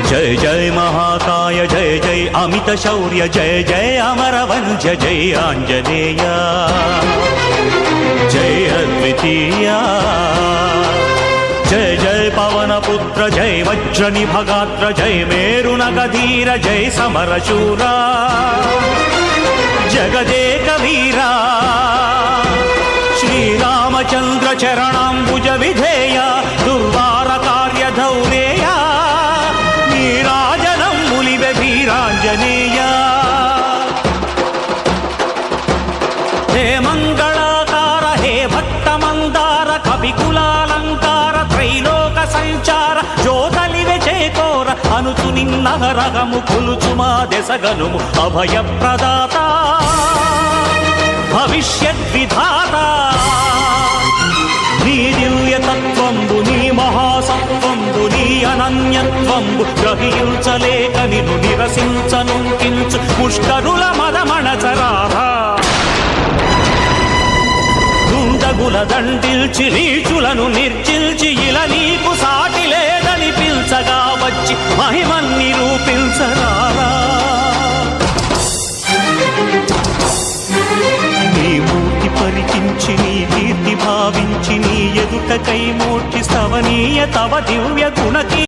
जय जय महाकाय जय जय अमित शौर्य जय जय अमरवंश जय आंजनेय जय अद्वितीय जय जय पवनपुत्र जय वज्रनिभगात्र जय मेरुनगधीर जय समरशूरा जगदेक वीरा श्रीरामचंद्र चरणाम्बुज विधेय दुर्वार कार्य धौरेय नीराजनं मुलिवे वीरांजनेय हे मंगलाकार हे भक्त मंदार कविकुलालंकार त्रैलोक संचार ज्योतलिवे चेकोर अनुचु निन्नहरगमु कुलुचुमा देसगनुमु अभय प्रदाता भविष्यद्विधाता నీ దివ్యతత్వంబు నీ మహాసత్వంబు నీ అనన్యత్వంబు గ్రహించలేక నిన్ను నిరసించనుంకించు పుష్కరుల మదమణచరారా దుండగుల దండిల్చి నీచులను నిర్చిల్చి ఇలా నీకు సాటి లేదని పిల్చగా వచ్చి మహిమన్ నిరూపించరారా నీ మూర్తి పరికించి నీ కీర్తి భావించి నీ ఎదుటకై మూర్తి స్తవనీయ తవ దివ్య గుణకి